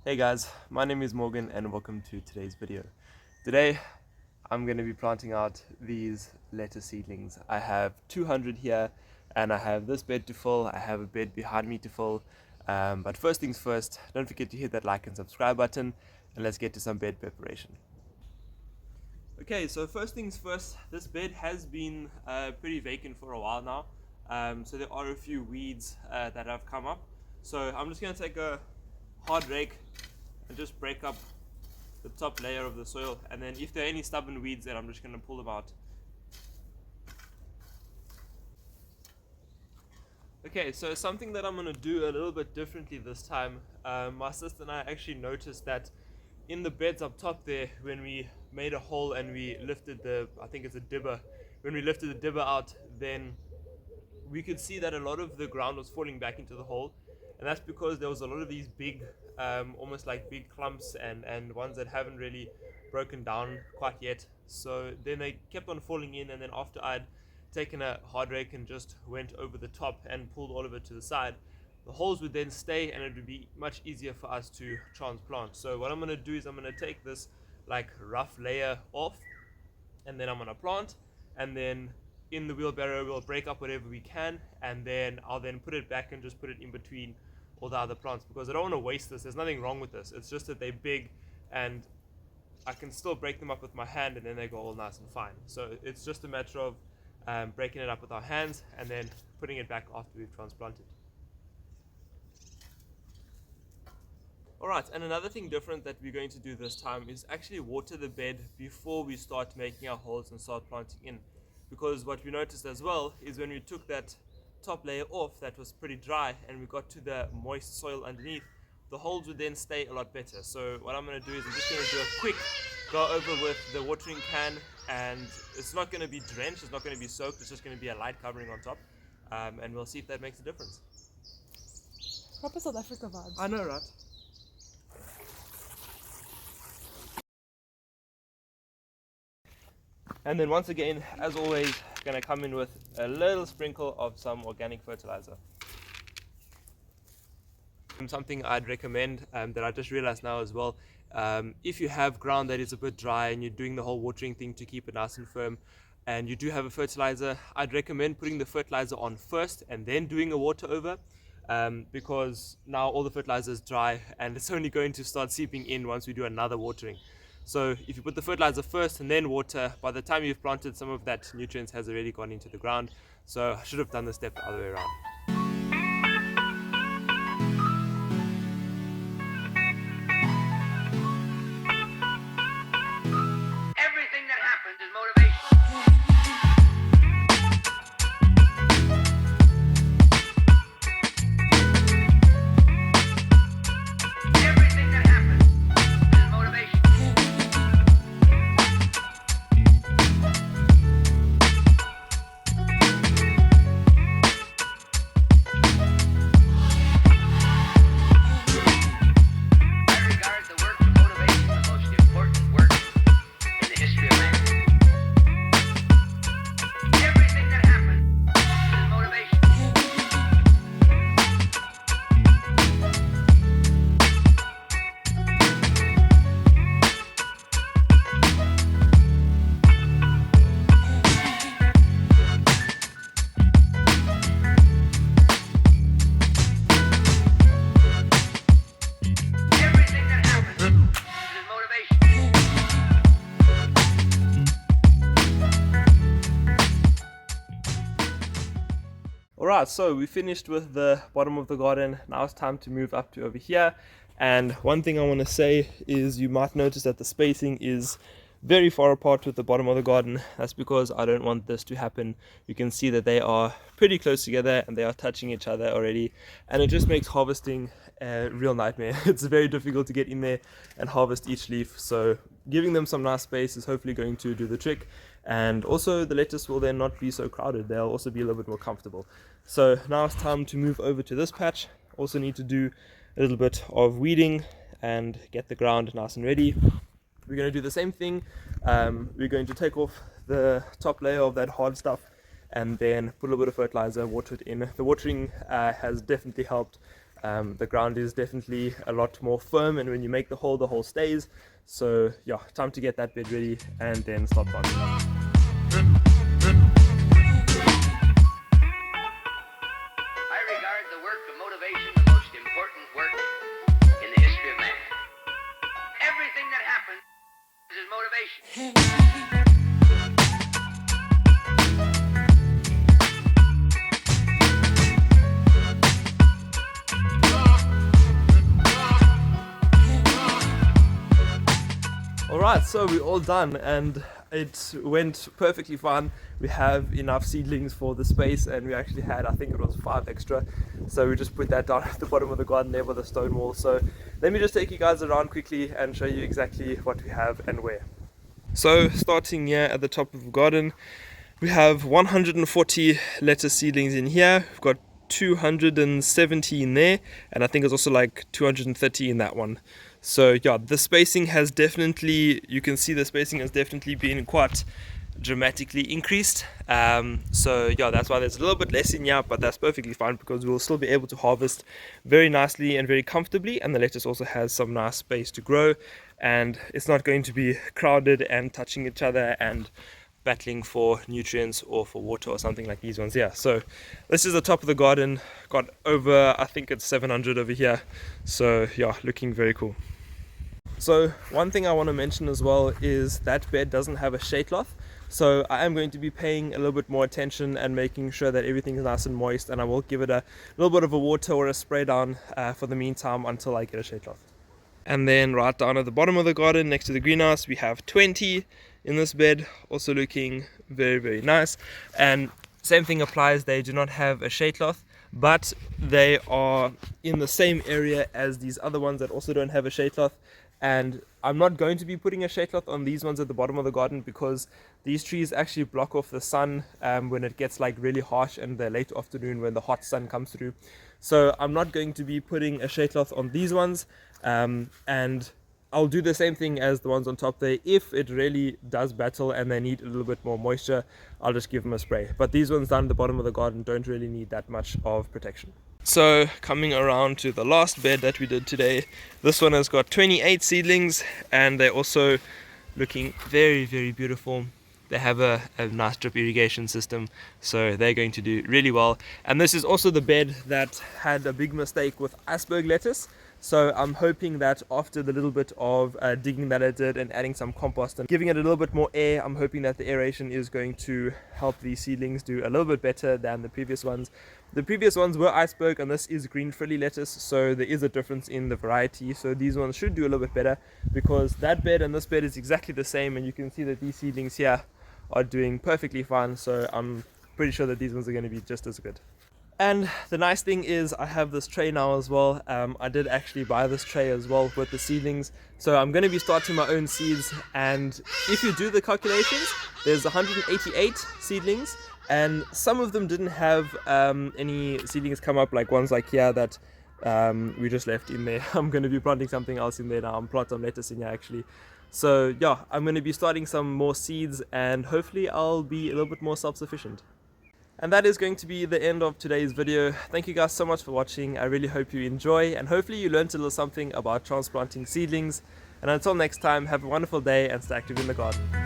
Hey guys, my name is Morgan and welcome to today's video. Today I'm going to be planting out these lettuce seedlings. I have 200 here and I have this bed to fill, I have a bed behind me to fill. But first things first, don't forget to hit that like and subscribe button and let's get to some bed preparation. Okay, so first things first, this bed has been pretty vacant for a while now. So there are a few weeds that have come up. So I'm just going to take a hard rake and just break up the top layer of the soil, and then if there are any stubborn weeds, then I'm just going to pull them out. Okay, so something that I'm going to do a little bit differently this time, my sister and I actually noticed that in the beds up top there, when we made a hole and we lifted I think it's a dibber, when we lifted the dibber out, then we could see that a lot of the ground was falling back into the hole, and that's because there was a lot of these big, almost like big clumps and ones that haven't really broken down quite yet. So then they kept on falling in, and then after I'd taken a hard rake and just went over the top and pulled all of it to the side, the holes would then stay and it would be much easier for us to transplant. So what I'm going to do is I'm going to take this like rough layer off, and then I'm going to plant, and then in the wheelbarrow we'll break up whatever we can, and then I'll then put it back and just put it in between all the other plants, because I don't want to waste this. There's nothing wrong with this, it's just that they're big and I can still break them up with my hand and then they go all nice and fine. So it's just a matter of breaking it up with our hands and then putting it back after we've transplanted. Alright, and another thing different that we're going to do this time is actually water the bed before we start making our holes and start planting in. Because what we noticed as well is when we took that top layer off that was pretty dry and we got to the moist soil underneath, the holes would then stay a lot better. So what I'm going to do is I'm just going to do a quick go over with the watering can, and it's not going to be drenched, it's not going to be soaked, it's just going to be a light covering on top, and we'll see if that makes a difference. Proper South Africa vibes. I know, right? And then once again, as always, going to come in with a little sprinkle of some organic fertilizer. Something I'd recommend that I just realized now as well, if you have ground that is a bit dry and you're doing the whole watering thing to keep it nice and firm, and you do have a fertilizer, I'd recommend putting the fertilizer on first and then doing a water over, because now all the fertilizer is dry and it's only going to start seeping in once we do another watering. So if you put the fertilizer first and then water, by the time you've planted, some of that nutrients has already gone into the ground. So I should have done the step the other way around. Everything that happens is motivation. Everything that happens is motivation. I regard the work of motivation the most important work in the history of man. Everything that happens is motivation. Everything that happens is motivation. Alright, so we finished with the bottom of the garden. Now it's time to move up to over here. And one thing I want to say is you might notice that the spacing is very far apart with the bottom of the garden. That's because I don't want this to happen. You can see that they are pretty close together and they are touching each other already, and it just makes harvesting a real nightmare. It's very difficult to get in there and harvest each leaf, so giving them some nice space is hopefully going to do the trick. And also the lettuce will then not be so crowded, they'll also be a little bit more comfortable. So now it's time to move over to this patch. Also need to do a little bit of weeding and get the ground nice and ready. We're going to do the same thing. We're going to take off the top layer of that hard stuff and then put a little bit of fertilizer, water it in. The watering has definitely helped. The ground is definitely a lot more firm, and when you make the hole stays. So yeah, time to get that bed ready and then start planting. I regard the work of motivation the most important work in the history of man. Everything that happens is motivation. Alright, so we're all done and it went perfectly fine. We have enough seedlings for the space, and we actually had, I think it was 5 extra, so we just put that down at the bottom of the garden there with the stone wall. So let me just take you guys around quickly and show you exactly what we have and where. So starting here at the top of the garden, we have 140 lettuce seedlings in here. We've got 270 in there, and I think it's also like 230 in that one. So yeah, the spacing has definitely, you can see the spacing has definitely been quite dramatically increased. So yeah, that's why there's a little bit less in here, but that's perfectly fine because we'll still be able to harvest very nicely and very comfortably, and the lettuce also has some nice space to grow, and it's not going to be crowded and touching each other and battling for nutrients or for water or something like these ones here. So this is the top of the garden, got over, I think it's 700 over here. So yeah, looking very cool. So one thing I want to mention as well is that bed doesn't have a shade cloth. So I am going to be paying a little bit more attention and making sure that everything is nice and moist, and I will give it a little bit of a water or a spray down for the meantime until I get a shade cloth. And then right down at the bottom of the garden next to the greenhouse, we have 20 in this bed, also looking very, very nice. And same thing applies, they do not have a shade cloth, but they are in the same area as these other ones that also don't have a shade cloth. And I'm not going to be putting a shade cloth on these ones at the bottom of the garden because these trees actually block off the sun when it gets like really harsh in the late afternoon when the hot sun comes through. So I'm not going to be putting a shade cloth on these ones, and I'll do the same thing as the ones on top there. If it really does battle and they need a little bit more moisture, I'll just give them a spray. But these ones down at the bottom of the garden don't really need that much of protection. So coming around to the last bed that we did today, this one has got 28 seedlings, and they're also looking very, very beautiful. They have a nice drip irrigation system, so they're going to do really well. And this is also the bed that had a big mistake with iceberg lettuce. So I'm hoping that after the little bit of digging that I did and adding some compost and giving it a little bit more air, I'm hoping that the aeration is going to help these seedlings do a little bit better than the previous ones. The previous ones were iceberg and this is green frilly lettuce, so there is a difference in the variety. So these ones should do a little bit better because that bed and this bed is exactly the same, and you can see that these seedlings here are doing perfectly fine. So I'm pretty sure that these ones are going to be just as good. And the nice thing is I have this tray now as well. I did actually buy this tray as well with the seedlings. So I'm going to be starting my own seeds, and if you do the calculations, there's 188 seedlings, and some of them didn't have any seedlings come up, like ones like here that we just left in there. I'm going to be planting something else in there now. I'm planting some lettuce in here actually. So yeah, I'm going to be starting some more seeds, and hopefully I'll be a little bit more self-sufficient. And that is going to be the end of today's video. Thank you guys so much for watching. I really hope you enjoy, and hopefully you learned a little something about transplanting seedlings. And until next time, have a wonderful day and stay active in the garden.